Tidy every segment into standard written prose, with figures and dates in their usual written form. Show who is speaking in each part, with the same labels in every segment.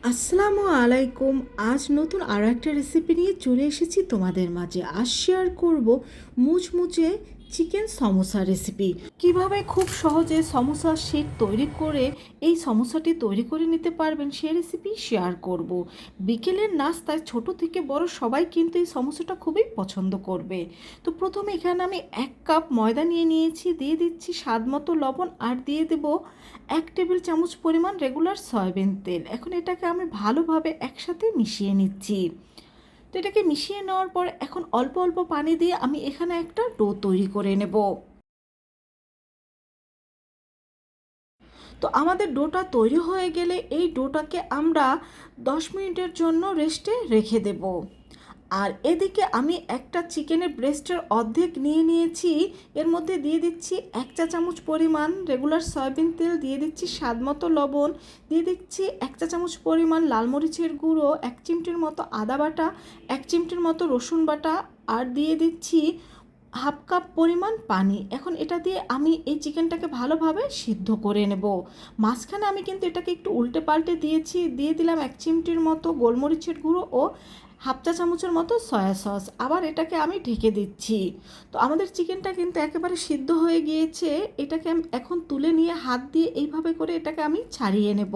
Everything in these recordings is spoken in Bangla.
Speaker 1: আসসালামু আলাইকুম। আজ নতুন আরও একটা রেসিপি নিয়ে চলে এসেছি তোমাদের মাঝে। আজ শেয়ার করব মুচমুচে চিকেন সমোসা রেসিপি। কিভাবে খুব সহজে সমোসা শিট তৈরি করে এই সমোসাটি তৈরি করে নিতে পারবেন সেই রেসিপি শেয়ার করব। বিকেলের নাস্তায় ছোট থেকে বড় সবাই কিন্তু এই সমোসাটা খুবই পছন্দ করবে। তো প্রথমে এখানে আমি 1 কাপ ময়দা নিয়ে নিয়েছি, দিয়ে দিচ্ছি স্বাদ মতো লবণ, আর দিয়ে দেব 1 টেবিল চামচ পরিমাণ রেগুলার সয়াবিন তেল। এখন এটাকে আমি ভালোভাবে একসাথে মিশিয়ে নিচ্ছি। তো এটাকে মিশিয়ে নেওয়ার পর এখন অল্প অল্প পানি দিয়ে আমি এখানে একটা ডো তৈরি করে নেব। তো আমাদের ডোটা তৈরি হয়ে গেলে এই ডোটাকে আমরা 10 মিনিটের জন্য রেস্টে রেখে দেব। আর এদিকে আমি একটা চিকেনের ব্রেস্টের অর্ধেক নিয়ে নিয়েছি, এর মধ্যে দিয়ে দিচ্ছি 1 চা চামচ পরিমাণ রেগুলার সয়াবিন তেল, দিয়ে দিচ্ছি স্বাদ মতো লবণ, দিয়ে দিচ্ছি 1 চা চামচ পরিমাণ লাল মরিচের গুঁড়ো, 1 চিমটির মতো আদা বাটা, 1 চিমটির মতো রসুন বাটা, আর দিয়ে দিচ্ছি হাফ কাপ পরিমাণ পানি। এখন এটা দিয়ে আমি এই চিকেনটাকে ভালোভাবে সিদ্ধ করে নেব। মাঝখানে আমি কিন্তু এটাকে একটু উল্টে পাল্টে দিয়েছি, দিয়ে দিলাম 1 চিমটির মতো গোলমরিচের গুঁড়ো ও হাফ চা চামচের মতো সয়া সস। আবার এটাকে আমি ঢেকে দিচ্ছি। তো আমাদের চিকেনটা কিন্তু একেবারে সিদ্ধ হয়ে গিয়েছে। এটাকে আমি এখন তুলে নিয়ে হাত দিয়ে এইভাবে করে এটাকে আমি ছাড়িয়ে নেব।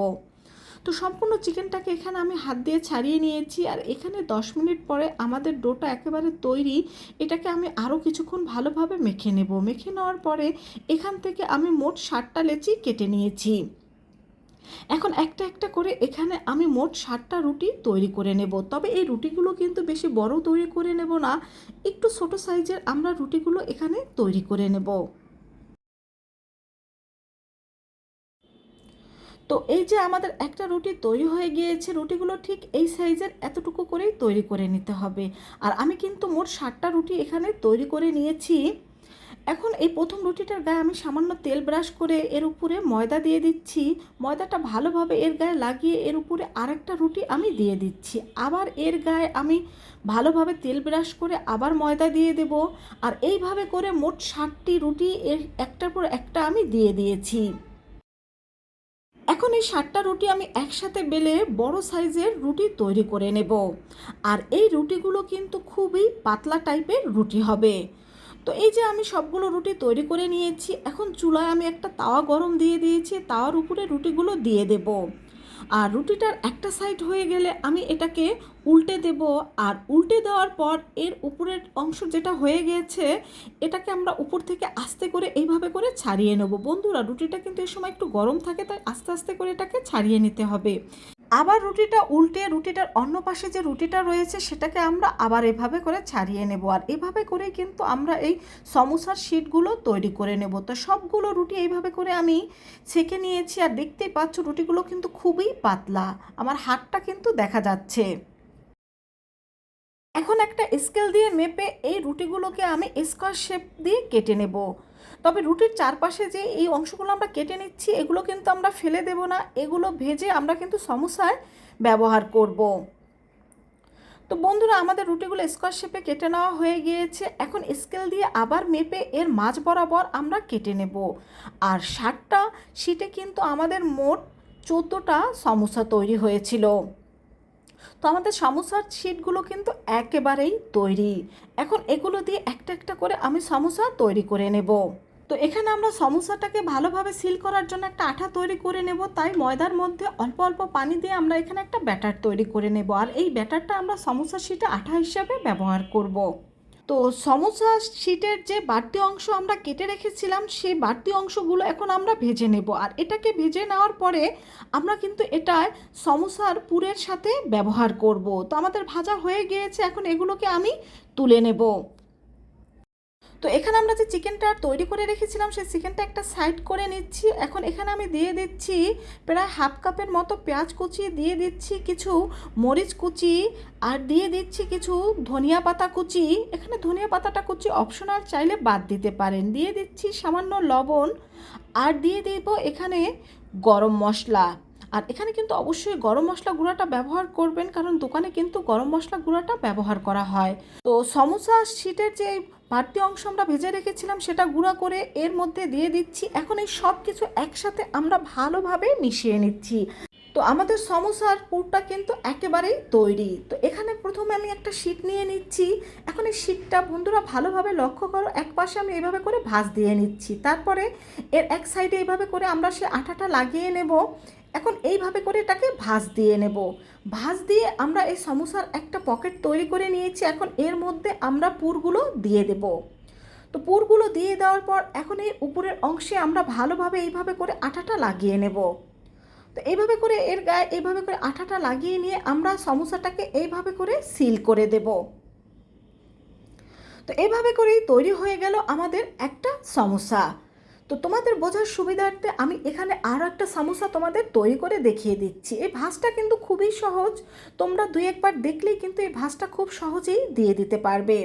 Speaker 1: তো সম্পূর্ণ চিকেনটাকে এখানে আমি হাত দিয়ে ছাড়িয়ে নিয়েছি। আর এখানে 10 মিনিট পরে আমাদের ডোটা একেবারে তৈরি। এটাকে আমি আরও কিছুক্ষণ ভালোভাবে মেখে নেব। মেখে নেওয়ার পরে এখান থেকে আমি মোট 60টা লেচি কেটে নিয়েছি। এখন একটা একটা করে এখানে আমি মোট 60টা রুটি তৈরি করে নেব। তবে এই রুটিগুলো কিন্তু বেশি বড় তৈরি করে নেব না, একটু ছোট সাইজের আমরা রুটিগুলো এখানে তৈরি করে নেব। তো এই যে আমাদের একটা রুটি তৈরি হয়ে গিয়েছে, রুটিগুলো ঠিক এই সাইজের এতটুকু করেই তৈরি করে নিতে হবে। আর আমি কিন্তু মোট 60টা রুটি এখানে তৈরি করে নিয়েছি। এখন এই প্রথম রুটিটার গায়ে আমি সামান্য তেল ব্রাশ করে এর উপরে ময়দা দিয়ে দিচ্ছি। ময়দাটা ভালোভাবে এর গায়ে লাগিয়ে এর উপরে আরেকটা রুটি আমি দিয়ে দিচ্ছি। আবার এর গায়ে আমি ভালোভাবে তেল ব্রাশ করে আবার ময়দা দিয়ে দেব। আর এইভাবে করে মোট 60টি রুটি এর একটার পর একটা আমি দিয়ে দিয়েছি। এখন এই 60টা রুটি আমি একসাথে বেলে বড় সাইজের রুটি তৈরি করে নেব। আর এই রুটিগুলো কিন্তু খুবই পাতলা টাইপের রুটি হবে। তো এই যে আমি সবগুলো রুটি তৈরি করে নিয়েছি। এখন চুলায় আমি একটা তাওয়া গরম দিয়ে দিয়েছি, তাওয়ার উপরে রুটিগুলো দিয়ে দেব। আর রুটিটার একটা সাইড হয়ে গেলে আমি এটাকে উল্টে দেব। আর উল্টে দেওয়ার পর এর উপরের অংশ যেটা হয়ে গেছে এটাকে আমরা উপর থেকে আস্তে করে এইভাবে করে ছাড়িয়ে নেব। বন্ধুরা, রুটিটা কিন্তু এই সময় একটু গরম থাকে, তাই আস্তে আস্তে করে এটাকে ছাড়িয়ে নিতে হবে। আবার রুটিটা উল্টে রুটিটার অন্য পাশে যে রুটিটা রয়েছে সেটাকে আমরা আবার এভাবে করে ছাড়িয়ে নেব। আর এভাবে করেই কিন্তু আমরা এই সমোসার শিটগুলো তৈরি করে নেব। তো সবগুলো রুটি এইভাবে করে আমি ছেঁকে নিয়েছি। আর দেখতেই পাচ্ছ রুটিগুলো কিন্তু খুবই পাতলা, আমার হাতটা কিন্তু দেখা যাচ্ছে। এখন একটা স্কেল দিয়ে মেপে এই রুটিগুলোকে আমি স্কোয়ার শেপ দিয়ে কেটে নেব। তবে রুটির চারপাশে যে এই অংশগুলো আমরা কেটে নিচ্ছি এগুলো কিন্তু আমরা ফেলে দেব না, এগুলো ভেজে আমরা কিন্তু সমোসায় ব্যবহার করব। তো বন্ধুরা, আমাদের রুটিগুলো স্কোয়ার শেপে কেটে নেওয়া হয়ে গিয়েছে। এখন স্কেল দিয়ে আবার মেপে এর মাঝ বরাবর আমরা কেটে নেব। আর 60টা শিটে কিন্তু আমাদের মোট 14টা সমোসা তৈরি হয়েছিল। তো আমাদের সমোসার শিটগুলো কিন্তু একেবারেই তৈরি। এখন এগুলো দিয়ে একটা একটা করে আমি সমোসা তৈরি করে নেব। তো এখানে আমরা সমোসাটাকে ভালোভাবে সিল করার জন্য একটা আঠা তৈরি করে নেব। তাই ময়দার মধ্যে অল্প অল্প পানি দিয়ে আমরা এখানে একটা ব্যাটার তৈরি করে নেব। আর এই ব্যাটারটা আমরা সমোসা শিটে আঠা হিসাবে ব্যবহার করব। তো সমোসা শিটের যে বাড়তি অংশ আমরা কেটে রেখেছিলাম সেই বাড়তি অংশগুলো এখন আমরা ভেজে নেব। আর এটাকে ভেজে নেওয়ার পরে আমরা কিন্তু এটায় সমোসার পুরের সাথে ব্যবহার করব। তো আমাদের ভাজা হয়ে গিয়েছে, এখন এগুলোকে আমি তুলে নেব। তো এখানে আমরা যে চিকেনটা তৈরি করে রেখেছিলাম সেই চিকেনটা একটা সাইড করে নিচ্ছি। এখন এখানে আমি দিয়ে দিচ্ছি প্রায় হাফ কাপের মতো পেঁয়াজ কুচি, দিয়ে দিচ্ছি কিছু মরিচ কুচি, আর দিয়ে দিচ্ছি কিছু ধনিয়া পাতা কুচি। এখানে ধনিয়া পাতাটা কুচি অপশনাল, চাইলে বাদ দিতে পারেন। দিয়ে দিচ্ছি সামান্য লবণ, আর দিয়ে দেব এখানে গরম মশলা। আর এখানে কিন্তু অবশ্যই গরম মশলা গুঁড়াটা ব্যবহার করবেন, কারণ দোকানে কিন্তু গরম মশলা গুঁড়াটা ব্যবহার করা হয়। তো সমোসা শিটের যে বাড়তি অংশ আমরা ভেজে রেখেছিলাম সেটা গুঁড়া করে এর মধ্যে দিয়ে দিচ্ছি। এখন এই সব কিছু একসাথে আমরা ভালোভাবে মিশিয়ে নিচ্ছি। তো আমাদের সমোসার পুরটা কিন্তু একেবারেই তৈরি। তো এখানে প্রথমে আমি একটা শিট নিয়ে নিচ্ছি। এখন এই শিটটা বন্ধুরা ভালোভাবে লক্ষ্য করো, এক পাশে আমি এইভাবে করে ভাঁজ দিয়ে নিচ্ছি, তারপরে এর এক সাইডে এইভাবে করে আমরা সে আঠাটা লাগিয়ে নেব। এখন এইভাবে করে এটাকে ভাঁজ দিয়ে নেব। ভাঁজ দিয়ে আমরা এই সমোসার একটা পকেট তৈরি করে নিয়েছি। এখন এর মধ্যে আমরা পুরগুলো দিয়ে দেব। তো পুরগুলো দিয়ে দেওয়ার পর এখন এই উপরের অংশে আমরা ভালোভাবে এইভাবে করে আঠাটা লাগিয়ে নেব। তো এইভাবে করে এর গায়ে এইভাবে করে আঠাটা লাগিয়ে নিয়ে আমরা সমোসাটাকে এইভাবে করে সিল করে দেব। তো এইভাবে করেই তৈরি হয়ে গেল আমাদের একটা সমোসা। তো তোমাদের বোঝার সুবিধার্থে আমি এখানে আরও একটা সমোসা তোমাদের তৈরি করে দেখিয়ে দিচ্ছি। এই ভাঁজটা কিন্তু খুবই সহজ, তোমরা দুই একবার দেখলেই কিন্তু এই ভাঁজটা খুব সহজেই দিয়ে দিতে পারবে।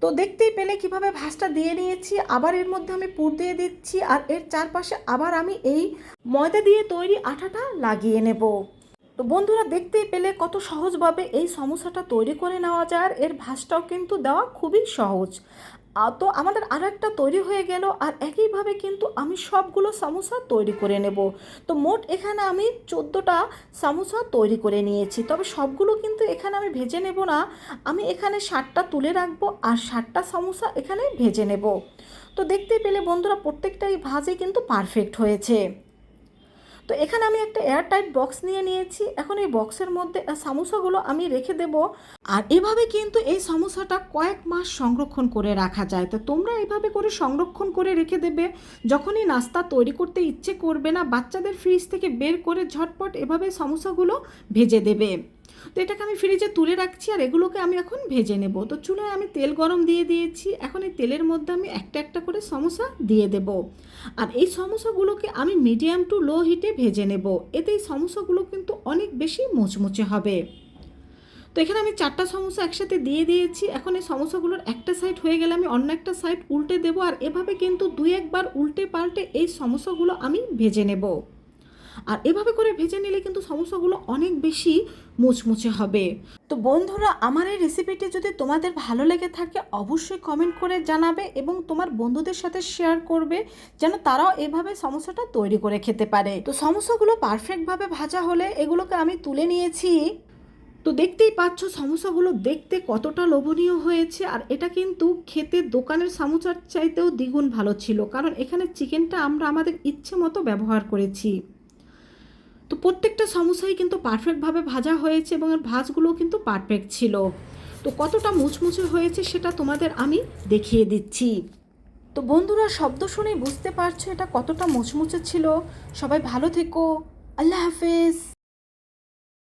Speaker 1: তো দেখতেই পেলে কিভাবে ভাঁজটা দিয়ে নিয়েছি। আবার এর মধ্যে আমি পুর দিয়ে দিচ্ছি, আর এর চারপাশে আবার আমি এই ময়দা দিয়ে তৈরি আঠাটা লাগিয়ে নেব। তো বন্ধুরা দেখতেই পেলে কত সহজভাবে এই সমোসাটা তৈরি করে নেওয়া যায়, আর এর ভাঁজটাও কিন্তু দেওয়া খুবই সহজ। তো আমাদের আরও একটা তৈরি হয়ে গেল, আর একইভাবে কিন্তু আমি সবগুলো সমোসা তৈরি করে নেব। তো মোট এখানে আমি 14টা সমোসা তৈরি করে নিয়েছি, তবে সবগুলো কিন্তু এখানে আমি ভেজে নেব না। আমি এখানে 60টা তুলে রাখবো আর 60টা সমোসা এখানে ভেজে নেব। তো দেখতেই পেলে বন্ধুরা প্রত্যেকটাই ভাজে কিন্তু পারফেক্ট হয়েছে। তো এখানে আমি একটা এয়ারটাইট বক্স নিয়ে নিয়েছি। এখন এই বক্সের মধ্যে সমোসাগুলো আমি রেখে দেব। আর এভাবে কিন্তু এই সমোসাটা কয়েক মাস সংরক্ষণ করে রাখা যায়। তো তোমরা এভাবে করে সংরক্ষণ করে রেখে দেবে, যখনই নাস্তা তৈরি করতে ইচ্ছে করবে না বাচ্চাদের ফ্রিজ থেকে বের করে ঝটপট এভাবে সমোসাগুলো ভেজে দেবে। তো এটাকে আমি ফ্রিজে তুলে রাখছি, আর এগুলোকে আমি এখন ভেজে নেব। তো চুলায় আমি তেল গরম দিয়ে দিয়েছি। এখন এই তেলের মধ্যে আমি একটা একটা করে সমোসা দিয়ে দেব, আর এই সমোসাগুলোকে আমি মিডিয়াম টু লো হিটে ভেজে নেব। এতে এই সমোসাগুলো কিন্তু অনেক বেশি মুচমুচে হবে। তো এখানে আমি 4টা সমোসা একসাথে দিয়ে দিয়েছি। এখন এই সমোসাগুলোর একটা সাইড হয়ে গেলে আমি অন্য একটা সাইড উল্টে দেবো, আর এভাবে কিন্তু 2-1 বার উল্টে পাল্টে এই সমোসাগুলো আমি ভেজে নেব। আর এভাবে করে ভেজে নিলে কিন্তু সমোসাগুলো অনেক বেশি মুচমুচে হবে। তো বন্ধুরা আমার এই রেসিপিটি যদি তোমাদের ভালো লেগে থাকে অবশ্যই কমেন্ট করে জানাবে, এবং তোমার বন্ধুদের সাথে শেয়ার করবে যেন তারাও এভাবে সমোসাটা তৈরি করে খেতে পারে। তো সমোসাগুলো পারফেক্টভাবে ভাজা হলে এগুলোকে আমি তুলে নিয়েছি। তো দেখতেই পাচ্ছ সমোসাগুলো দেখতে কতটা লোভনীয় হয়েছে, আর এটা কিন্তু খেতে দোকানের সমোসার চাইতেও দ্বিগুণ ভালো ছিল, কারণ এখানে চিকেনটা আমরা আমাদের ইচ্ছে মতো ব্যবহার করেছি। তো প্রত্যেকটা সমোসাই কিন্তু পারফেক্টভাবে ভাজা হয়েছে, এবং এর ভাজগুলো কিন্তু পারফেক্ট ছিল। তো কতটা মুচমুচে হয়েছে সেটা তোমাদের আমি দেখিয়ে দিচ্ছি। তো বন্ধুরা শব্দ শুনেই বুঝতে পারছো এটা কতটা মুচমুচে ছিল। সবাই ভালো থেকো, আল্লাহ হাফেজ।